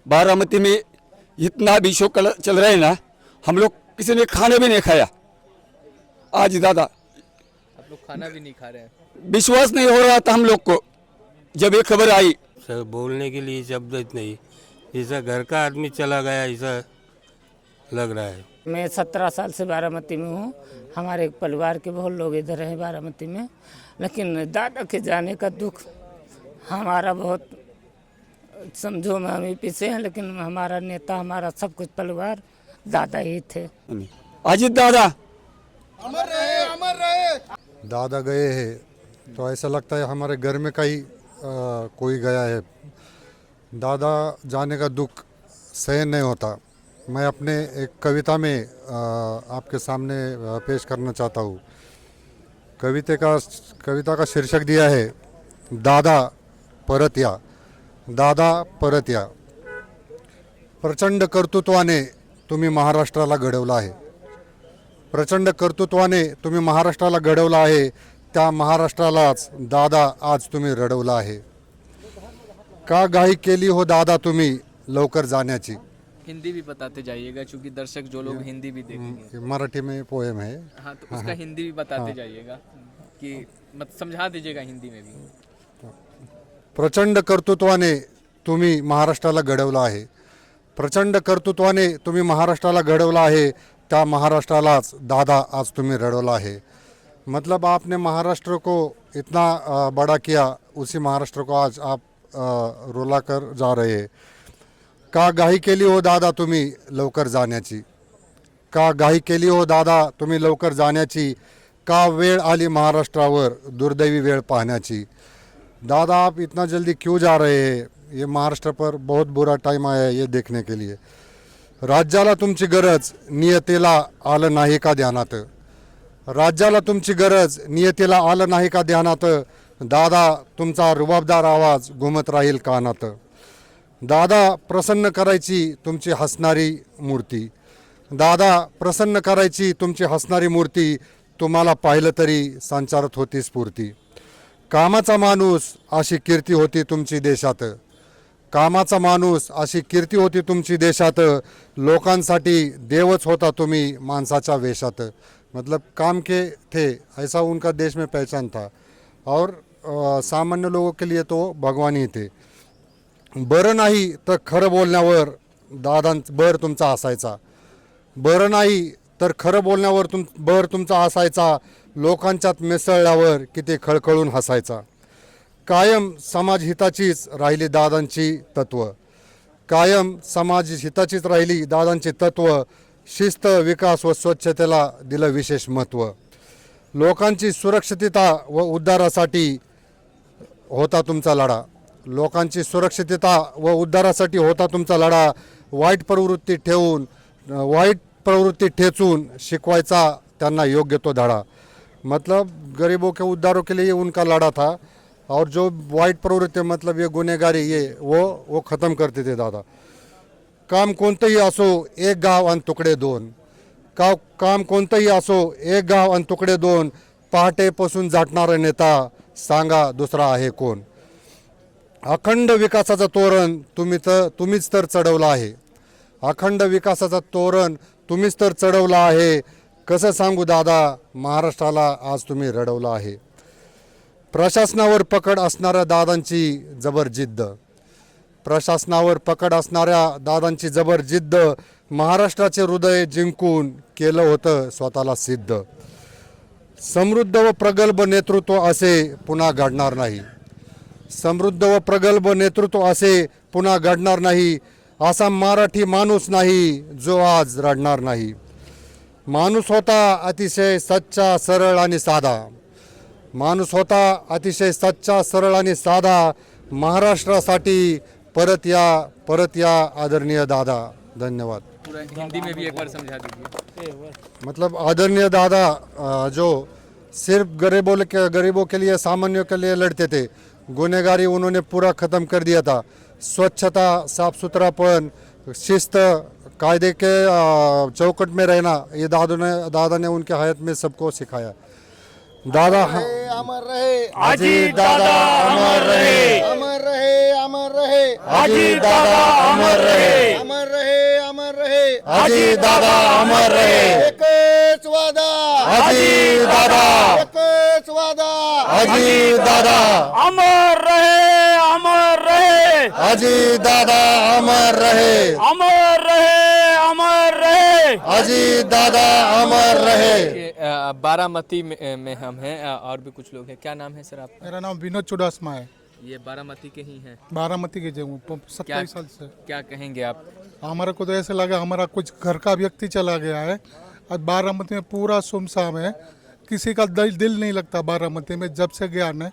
बारामती में इतना भी शो चल रहा है ना, हम लोग किसी ने खाना भी नहीं खाया आज दादा। आप लोग खाना भी नहीं खा रहे हैं? विश्वास नहीं हो रहा था हम लोग को जब ये खबर आई। सर बोलने के लिए शब्द नहीं, ऐसा घर का आदमी चला गया ऐसा लग रहा है। मैं 17 साल से बारामती में हूँ। हमारे परिवार के बहुत लोग इधर हैं बारामती में, लेकिन दादा के जाने का दुख हमारा बहुत, समझो में हम पीछे हैं, लेकिन हमारा नेता, हमारा सब कुछ परिवार दादा ही थे। अजीत दादा अमर रहे, अमर रहे। दादा गए हैं तो ऐसा लगता है हमारे घर में कहीं कोई गया है। दादा जाने का दुख सहन नहीं होता। मैं अपने एक कविता में आपके सामने पेश करना चाहता हूँ। कविता का शीर्षक दिया है दादा परत या। दादा परत या। प्रचंड कर्तृत्वाने तुम्ही महाराष्ट्राला घडवलं आहे। प्रचंड कर्तृत्वाने तुम्ही महाराष्ट्राला घडवलं आहे, त्या महाराष्ट्रालाच दादा आज तुम्ही रडवलं आहे। का घाई केली हो दादा तुम्ही लवकर जाण्याची। हिंदी भी बताते जाइएगा क्योंकि दर्शक जो लोग हिंदी भी देखेंगे। मराठी में पोएम है। हाँ, तो उसका हिंदी भी बताते जाइएगा कि मत समझा दीजिएगा हिंदी में भी। प्रचंड कर्तृत्वाने तुम्ही महाराष्ट्राला घडवलं आहे। प्रचंड कर्तृत्वाने तुम्ही महाराष्ट्राला घडवलं आहे, त्या महाराष्ट्रालाच दादा आज तुम्ही रडवलं आहे। मतलब आपने महाराष्ट्र को इतना बड़ा किया, उसी महाराष्ट्र को आज आप रुला कर जा रहे हैं। का घाई केली हो दादा तुम्ही लवकर जाण्याची। का घाई केली हो दादा तुम्ही लवकर जाण्याची। का वेळ आली महाराष्ट्रावर दुर्दैवी वेळ पाहण्याची। दादा आप इतना जल्दी क्यों जा रहे हैं, ये महाराष्ट्र पर बहुत बुरा टाइम आया है ये देखने के लिए। राज्याला तुमची गरज नियतीला आलं नाही का ध्यानात। राज्याला तुमची गरज नियतीला आलं नाही का ध्यानात। दादा तुमचा रुबाबदार आवाज घुमत राहील कानात। दादा प्रसन्न करायची तुमची हसणारी मूर्ती। दादा प्रसन्न करायची तुमची हसणारी मूर्ती, तुम्हाला पाहिलं तरी संचारत होती स्फूर्ती। कामाचा माणूस अशी कीर्ती होती तुमची देशात। कामाचा माणूस अशी कीर्ती होती तुमची देशात। लोकांसाठी देवच होता तुम्ही माणसाच्या वेशात। मतलब काम के थे, ऐसा उनका देश में पहचान था और सामान्य लोगों के लिए तो भगवान ही थे। बरं नाही तर खरं बोलण्यावर बर तुमचा असायचा। बरं नाही तर खरं बोलण्यावर बर तुमचा असायचा। लोकांच्यात मिसळल्यावर किती खळखळून हसायचा। कायम समाज हिताचीच राहिली दादांची तत्व। कायम समाज हिताचीच राहिली दादांची तत्व। शिस्त, विकास व स्वच्छतेला दिलं विशेष महत्त्व। लोकांची सुरक्षितता व उद्धारासाठी होता तुमचा लढा। लोकांची सुरक्षितता व उद्धारासाठी होता तुमचा लढा। वाईट प्रवृत्ती ठेचून शिकवायचा त्यांना योग्य तो धडा। मतलब गरीबों के उद्धारों के लिए उनका लड़ा था और जो वाईट प्रवृत्ति मतलब ये गुनेगारी ये वो ख़त्म करते थे दादा। काम कोणतंही असो एक गाव आणि तुकडे दोन। काम कोणतंही असो एक गाव आणि तुकडे दोन। पहाटेपासून जाटणारा नेता सांगा दुसरा आहे कोण। अखंड विकासाचा तोरण तुम्हीच तर चढवला आहे। अखंड विकासाचा तोरण तुम्हीच तर चढवला आहे। कसं सांगू दादा महाराष्ट्राला आज तुम्ही रडवलं आहे। प्रशासनावर पकड असणाऱ्या दादांची जबर जिद्द। प्रशासनावर पकड असणाऱ्या दादांची जबर जिद्द। महाराष्ट्राचे हृदय जिंकून केलं होतं स्वतःला सिद्ध। समृद्ध व प्रगल्भ नेतृत्व असे पुन्हा घडणार नाही। समृद्ध व प्रगल्भ नेतृत्व असे पुन्हा घडणार नाही। असा मराठी माणूस नाही जो आज रडणार नाही। माणूस होता अतिशय सच्चा सरळ आणि साधा। माणूस होता अतिशय सच्चा सरळ आणि साधा। महाराष्ट्रासाठी परत या आदरणीय दादा। धन्यवाद। पूरा हिंदी में भी एक बार समझा दीजिए। मतलब आदरणीय दादा जो सिर्फ गरीबों के लिए, सामान्यों के लिए लड़ते थे। गुनहगारी उन्होंने पूरा ख़त्म कर दिया था। स्वच्छता, साफ सुथरापन, शिस्त, कायदे के चौकट में रहना, ये दादा ने उनके हयात में सबको सिखाया। दादा अमर रहे, अजीत दादा अमर रहे। अमर रहे, अमर रहे। अजीत दादा अमर रहे। अजी दादा अमर रहे, एकच वादा, अजी दादा, एकच वादा, अजी दादा, अमर रहे, अमर रहे, अजी दादा अमर रहे, अमर रहे, अमर रहे। अजी दादा अमर रहे। ये, बारामती में हम हैं, और भी कुछ लोग हैं। क्या नाम है सर आपका? मेरा नाम विनोद चुडासमा है, ये बारामती के ही हैं। बारामती के जो 27 साल से। क्या कहेंगे आप? हमारे को तो ऐसे लगा हमारा कुछ घर का व्यक्ति चला गया है। आज बारामती में पूरा सुमसाम है, किसी का दिल नहीं लगता बारामती में। जब से गया न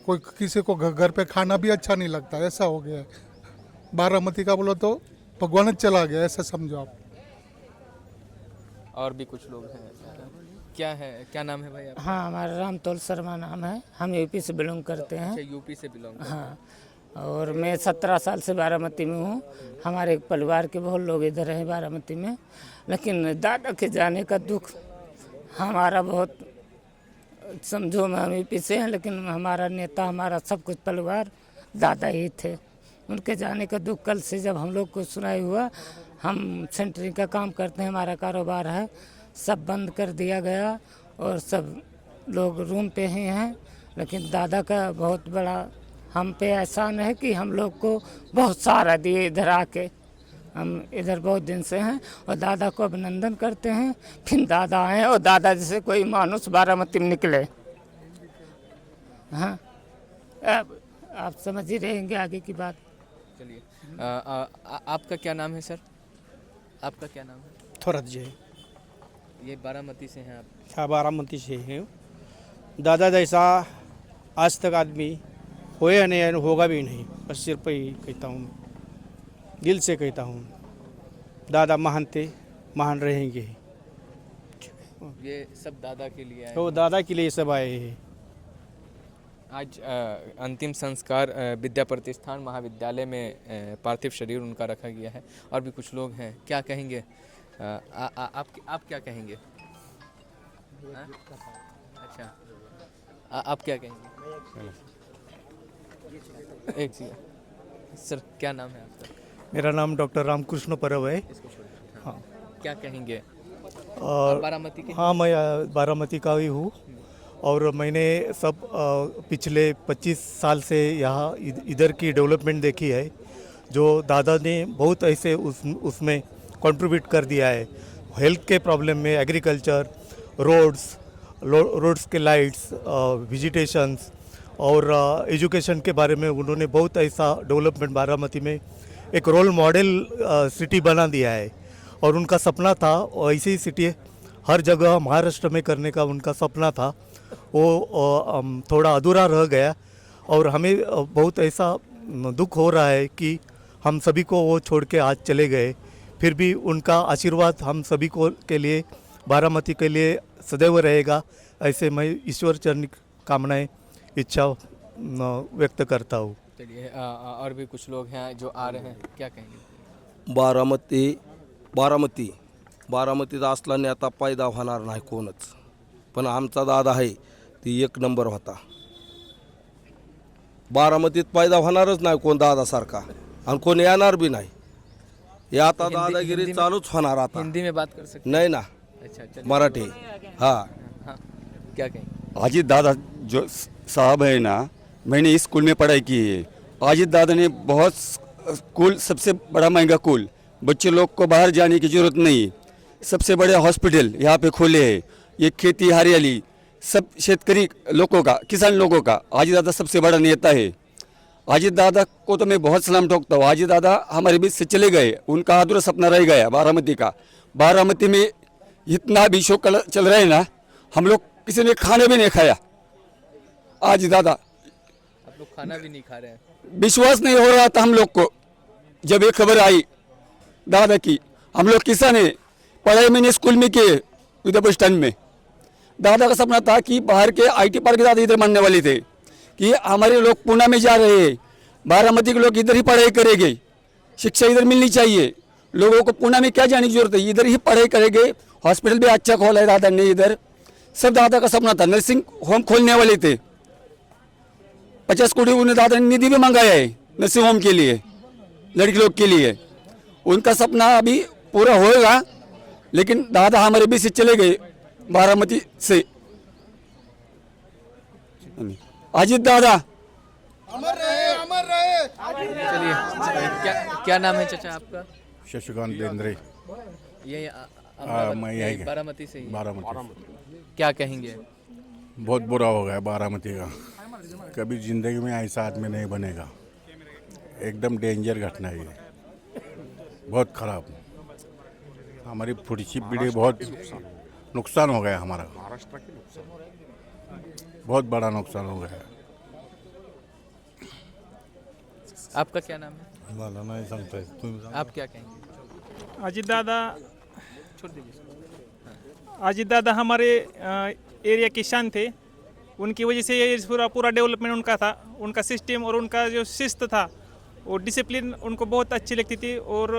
कोई किसी को घर पे खाना भी अच्छा नहीं लगता, ऐसा हो गया है बारामती का। बोलो तो भगवान चला गया, ऐसा समझो आप। और भी कुछ लोग हैं। क्या है, क्या नाम है भाई आप? हाँ, हमारा रामतौल शर्मा नाम है, हम यूपी से बिलोंग करते हैं। अच्छा, यूपी से बिलोंग। हाँ, और मैं 17 साल से बारामती में हूँ। हमारे परिवार के बहुत लोग इधर हैं बारामती में, लेकिन दादा के जाने का दुख हमारा बहुत, समझो में हम यूपी से हैं, लेकिन हमारा नेता, हमारा सब कुछ परिवार दादा ही थे। उनके जाने का दुख कल से जब हम लोग को सुनाई हुआ। हम सेंटरिंग का काम करते हैं, हमारा कारोबार है, सब बंद कर दिया गया और सब लोग रूम पे ही हैं। लेकिन दादा का बहुत बड़ा हम पे एहसान है कि हम लोग को बहुत सहारा दिए इधर आके। हम इधर बहुत दिन से हैं और दादा को अभिनंदन करते हैं। फिर दादा आए और दादा जैसे कोई मानुस बारामती में निकले। हाँ, अब आप समझ ही रहेंगे आगे की बात। चलिए, आपका क्या नाम है सर? आपका क्या नाम है? थोरत जय, ये बारामती से हैं आप? हाँ, बारामती से हैं। दादा जैसा आज तक आदमी होया नहीं है, होगा भी नहीं। बस सिर्फ ही कहता हूँ, दिल से कहता हूँ, दादा महान थे, महान रहेंगे। ये सब दादा के लिए आए तो दादा के लिए सब आए हैं। आज अंतिम संस्कार विद्या प्रतिष्ठान महाविद्यालय में पार्थिव शरीर उनका रखा गया है। और भी कुछ लोग हैं, क्या कहेंगे? आप क्या कहेंगे? हाँ? अच्छा, आप क्या कहेंगे? एक चीज सर, क्या नाम है आपका? मेरा नाम डॉक्टर रामकृष्ण परब है। हाँ, क्या कहेंगे? और बारामती के? हाँ, मैं बारामती का ही हूँ और मैंने सब पिछले 25 साल से यहाँ इधर की डेवलपमेंट देखी है। जो दादा ने बहुत ऐसे उसमें कंट्रीब्यूट कर दिया है। हेल्थ के प्रॉब्लम में, एग्रीकल्चर, रोड्स के लाइट्स, विजिटेशंस और एजुकेशन के बारे में उन्होंने बहुत ऐसा डेवलपमेंट बारामती में एक रोल मॉडल सिटी बना दिया है। और उनका सपना था ऐसी ही सिटी हर जगह महाराष्ट्र में करने का उनका सपना था। वो थोड़ा अधूरा रह गया और हमें बहुत ऐसा दुख हो रहा है कि हम सभी को वो छोड़ के आज चले गए। फिर भी उनका आशीर्वाद हम सभी को के लिए, बारामती के लिए सदैव रहेगा। ऐसे मैं ईश्वर चरण कामनाएं, इच्छा व्यक्त करता हूँ। चलिए, और भी कुछ लोग हैं जो आ रहे हैं, क्या कहेंगे? बारामतीत असल्याने आता पैदा होणार नाही कोणच, पण आमचा दादा आहे ती एक नंबर होता। बारामतीत पैदा होणारच नाही कोण दादासारखा आणि कोण येणार बी नाही। हे आता दादागिरी चालूच होणार आता। हिंदी में बात कर सकते नाही ना, अच्छा, चलिए। मराठी। हाँ, क्या कहेंगे? अजीत दादा जो साहब है ना, मैंने इस स्कूल में पढ़ाई की है। अजीत दादा ने बहुत स्कूल, सबसे बड़ा महंगा स्कूल, बच्चे लोग को बाहर जाने की ज़रूरत नहीं, सबसे बड़े हॉस्पिटल यहाँ पे खोले हैं। ये खेती हरियाली सब शेतकरी लोगों का, किसान लोगों का अजीत दादा सबसे बड़ा नेता है। अजीत दादा को तो मैं बहुत सलाम ठोकता हूँ। अजीत दादा हमारे बीच से चले गए, उनका अधूरा सपना रह गया बारामती का। बारामती में इतना भी शोक चल रहा है ना, हम लोग किसी ने खाने भी नहीं खाया। आज दादा, आप लोग खाना भी नहीं खा रहे हैं? विश्वास नहीं हो रहा था हम लोग को जब ये खबर आई दादा की। हम लोग किसान है, पढ़ाई मैंने स्कूल में किए इधर बस स्टैंड में। दादा का सपना था कि बाहर के IT पार्क के दादा इधर मानने वाले थे कि हमारे लोग पुणे में जा रहे हैं, बारामती के लोग इधर ही पढ़ाई करेंगे, शिक्षा इधर मिलनी चाहिए। लोगों को पुणे में क्या जाने की जरूरत है, इधर ही पढ़ाई करेंगे। हॉस्पिटल भी अच्छा खोला है दादा ने इधर। सब दादा का सपना था। नर्सिंग होम खोलने वाले थे, 50 कोटी उन्हें दादा ने निधि भी मंगाया है नर्सिंग होम के लिए, लड़की लोग के लिए। उनका सपना अभी पूरा होएगा। लेकिन दादा हमारे बीच से चले गए बारामती से। अजीत दादा अमर रहे, अमर रहे। चलिए, क्या क्या नाम है चाचा आपका? शशिकांत बेंद्रे, ये मैं यही बारामती से ही। बारामती। क्या कहेंगे? बहुत बुरा हो गया बारामती का, कभी जिंदगी में ऐसा आदमी नहीं बनेगा। एकदम डेंजर घटना है ये, बहुत खराब। हमारी पुढची पीढ़ी बहुत नुकसान हो गया हमारा, बहुत बड़ा नुकसान हो गया। आपका क्या नाम है? मला नाही सांगता येत, तुम्ही सांगा। आप क्या कहेंगे? अजीतदादा अजीतदादा हमारे एरिया की शान थे। उनकी वजह से ये पूरा डेवलपमेंट उनका था। उनका सिस्टम और उनका जो शिस्त था, वो डिसिप्लिन उनको बहुत अच्छी लगती थी। और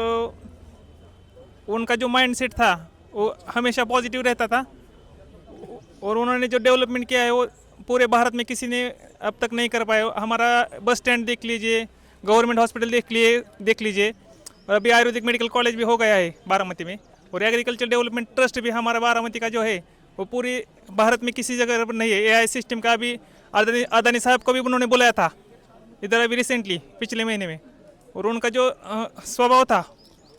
उनका जो माइंडसेट था वो हमेशा पॉजिटिव रहता था। और उन्होंने जो डेवलपमेंट किया है वो पूरे भारत में किसी ने अब तक नहीं कर पाया। हमारा बस स्टैंड देख लीजिए, गवर्नमेंट हॉस्पिटल देख लीजिए, और अभी आयुर्वेदिक मेडिकल कॉलेज भी हो गया है बारामती में। और एग्रीकल्चर डेवलपमेंट ट्रस्ट भी हमारा बारामती का जो है वो पूरी भारत में किसी जगह पर नहीं है। एआई सिस्टम का भी अदानी साहब को भी उन्होंने बुलाया था इधर अभी रिसेंटली, पिछले महीने में। और उनका जो स्वभाव था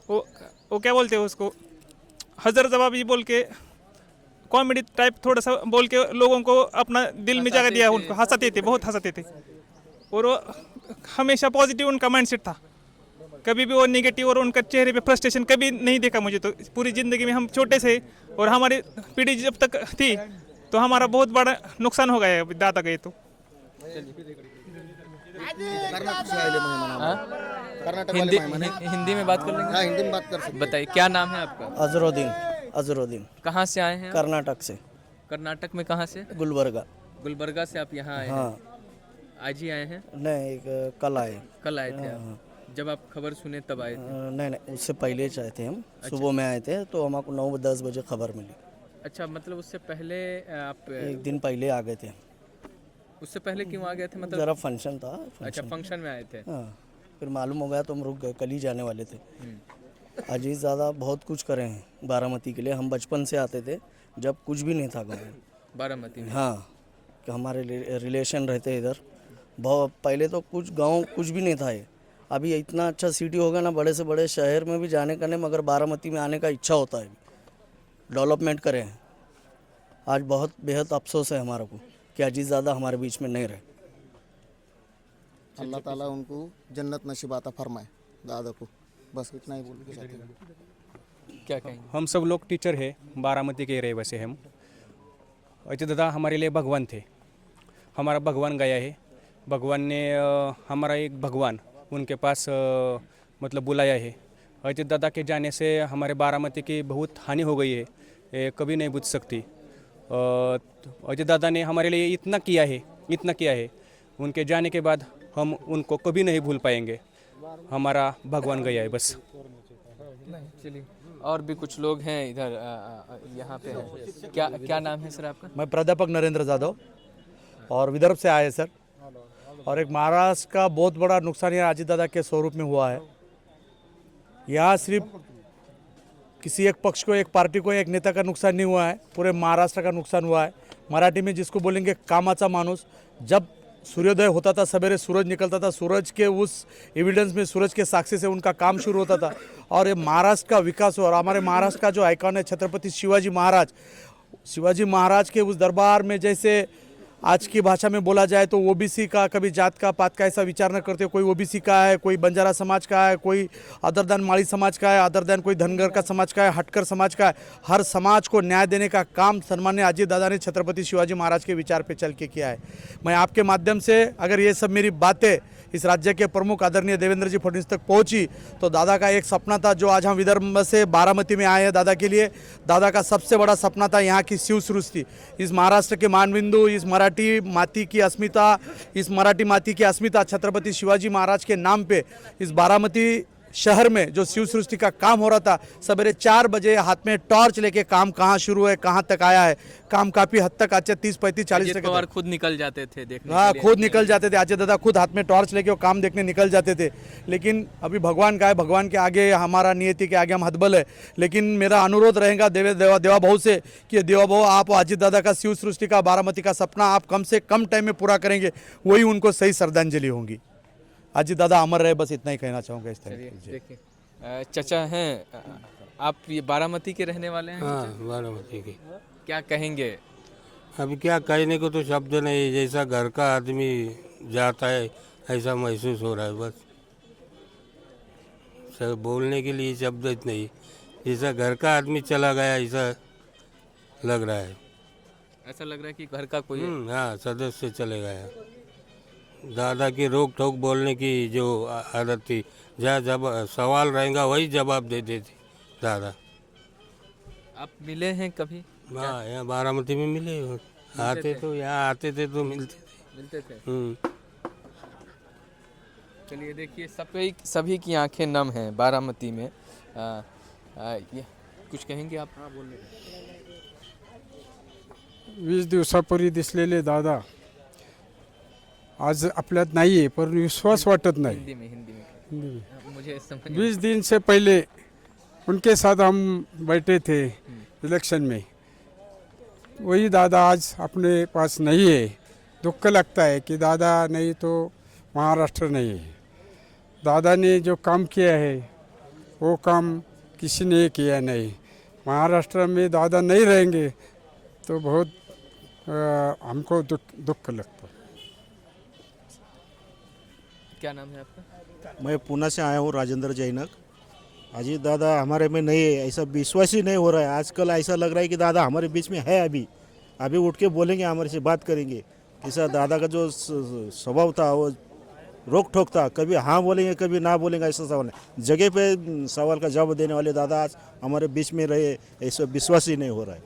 वो क्या बोलते हैं उसको, हजर जवाबी बोल के, कॉमेडी टाइप थोड़ा सा बोल के लोगों को अपना दिल में जगह दिया। उनको हंसाते थे, बहुत हंसाते थे। और वो हमेशा पॉजिटिव उनका माइंडसेट था, कभी भी वो नेगेटिव और उनका चेहरे पे फ्रस्ट्रेशन कभी नहीं देखा मुझे। तो पूरी ज़िंदगी में हम छोटे से और हमारी पीढ़ी जब तक थी तो हमारा बहुत बड़ा नुकसान हो गया है दादा गए तो। हिंदी में बात कर लेंगे? हाँ, हिंदी में बात कर सकते। बताइए, क्या नाम है आपका? अजरुद्दीन कहाँ से आए हैं? कर्नाटक से। कर्नाटक में कहाँ से? गुलबर्गा। गुलबर्गा से आप यहाँ आए हैं? हाँ, आज ही आए हैं? नहीं, एक कल आए। कल आए थे आप? जब आप खबर सुने तब आए थे? नहीं, उससे पहले आए थे हम। सुबह में आए थे तो हमको 9-10 बजे खबर मिली। अच्छा, मतलब उससे पहले आप एक दिन पहले आ गए थे। उससे पहले क्यों आ गए थे? मतलब जरा फंक्शन था। अच्छा, फंक्शन में आए थे। हाँ, फिर मालूम हो गया तो हम रुक गए, कल ही जाने वाले थे। अजीत ज़्यादा बहुत कुछ करे हैं बारामती के लिए। हम बचपन से आते थे जब कुछ भी नहीं था गाँव में, बारामती में। हाँ, कि हमारे रिलेशन रहते इधर। बहुत पहले तो कुछ गांव कुछ भी नहीं था ये। अभी इतना अच्छा सिटी होगा ना, बड़े से बड़े शहर में भी जाने का नहीं, मगर बारामती में आने का इच्छा होता है। डेवलपमेंट करें। आज बहुत बेहद अफसोस है हमारे को कि अजीत ज़्यादा हमारे बीच में नहीं रहे। अल्लाह ताला उनको जन्नत नसीब अता फरमाए दादा को, बस इतना ही बोल के चाहते हैं। क्या कहेंगे? हम सब लोग टीचर हैं, बारामती के रहवासी हम। अजीत दादा हमारे लिए भगवान थे। हमारा भगवान गया है। भगवान ने हमारा एक भगवान उनके पास मतलब बुलाया है। अजीत दादा के जाने से हमारे बारामती की बहुत हानि हो गई है, ये कभी नहीं बुझ सकती। अजीत दादा ने हमारे लिए इतना किया है। उनके जाने के बाद हम उनको कभी नहीं भूल पाएंगे। हमारा भगवान गया है बस। चलिए, और भी कुछ लोग हैं इधर यहाँ पे हैं। क्या नाम है सर आपका? मैं प्राध्यापक नरेंद्र जाधव और विदर्भ से आए सर। और एक महाराष्ट्र का बहुत बड़ा नुकसान यहाँ अजीत दादा के स्वरूप में हुआ है। यहाँ सिर्फ किसी एक पक्ष को, एक पार्टी को, एक नेता का नुकसान नहीं हुआ है, पूरे महाराष्ट्र का नुकसान हुआ है। मराठी में जिसको बोलेंगे कामाचा माणूस। जब सूर्योदय होता था, सवेरे सूरज निकलता था, सूरज के उस एविडेंस में, सूरज के साक्षी से उनका काम शुरू होता था। और ये महाराष्ट्र का विकास हो। और हमारे महाराष्ट्र का जो आइकॉन है छत्रपति शिवाजी महाराज के उस दरबार में, जैसे आज की भाषा में बोला जाए तो ओबीसी का, कभी जात का पात का ऐसा विचार न करते। कोई ओबीसी का है, कोई बंजारा समाज का है, कोई अदर देन माली समाज का है, अदर देन कोई धनगर का समाज का है, हटकर समाज का है। हर समाज को न्याय देने का काम सन्मान्य अजीत दादा ने छत्रपति शिवाजी महाराज के विचार पे चल के किया है। मैं आपके माध्यम से, अगर ये सब मेरी बातें इस राज्य के प्रमुख आदरणीय देवेंद्र जी फडणवीस तक पहुंची तो दादा का एक सपना था, जो आज हम विदर्भ से बारामती में आए हैं दादा के लिए। दादा का सबसे बड़ा सपना था यहाँ की शिव सृष्टि, इस महाराष्ट्र के मानबिंदु, इस मराठी माटी की अस्मिता, छत्रपति शिवाजी महाराज के नाम पे इस बारामती शहर में जो शिव सृष्टि का काम हो रहा था, सवेरे 4 बजे हाथ में टॉर्च लेके काम कहाँ शुरू है कहाँ तक आया है, काम काफ़ी हद तक आज 30, 35, 40 अजित तक पवार खुद निकल जाते थे देखने हाँ के लिए। खुद निकल जाते थे, अजय दादा खुद हाथ में टॉर्च लेके वो काम देखने निकल जाते थे। लेकिन अभी भगवान का है, भगवान के आगे हमारा नियति के आगे हम हतबल है। लेकिन मेरा अनुरोध रहेगा देवा भाऊ से कि देवा भाऊ आप अजित दादा का शिव सृष्टि का बारामती का सपना आप कम से कम टाइम में पूरा करेंगे, वही उनको सही श्रद्धांजलि होगी। अजित दादा अमर रहे, बस इतना ही कहना चाहूँगा इस तरह। देखिए चाचा हैं, आप ये बारामती के रहने वाले हैं? हाँ बारामती की। क्या कहेंगे? अभी क्या कहने को तो शब्द नहीं, जैसा घर का आदमी जाता है ऐसा महसूस हो रहा है। बस सर बोलने के लिए शब्द नहीं, जैसा घर का आदमी चला गया ऐसा लग रहा है। ऐसा लग रहा है कि घर का कोई हाँ सदस्य चले गया। दादा की रोक टोक बोलने की जो आदत थी, जहाँ जब सवाल रहेगा वही जवाब देते थे दादा। आप मिले हैं कभी? हाँ यहाँ बारामती में मिले हो। आते तो यहाँ आते थे तो मिलते थे। चलिए देखिए सभी की आंखें नम हैं बारामती में। ये कुछ कहेंगे आप? हाँ बोलने 20 दिवसापूर्वी दिसलेले दादा आज आपल्यात नाही आहे, पण विश्वास वाटत नाही। हिंदी में मुझे समझ 20 दिन से पहले उनके साथ हम बैठे थे इलेक्शन में, वही दादा आज अपने पास नहीं है। दुख लगता है कि दादा नहीं तो महाराष्ट्र नहीं है। दादा ने जो काम किया है वो काम किसी ने किया नहीं। महाराष्ट्र में दादा नहीं रहेंगे तो बहुत हमको दुख लगता है। क्या नाम है आपका? मैं पुणे से आया हूँ, राजेंद्र जैनक। अजीत दादा हमारे में नहीं है, ऐसा विश्वास ही नहीं हो रहा है। आजकल ऐसा लग रहा है कि दादा हमारे बीच में है, अभी उठ के बोलेंगे, हमारे से बात करेंगे। ऐसा दादा का जो स्वभाव था वो रोक ठोक था, कभी हाँ बोलेंगे कभी ना बोलेंगे, ऐसा सवाल है। जगह पे सवाल का जवाब देने वाले दादा आज हमारे बीच में रहे, ऐसा विश्वास ही नहीं हो रहा है।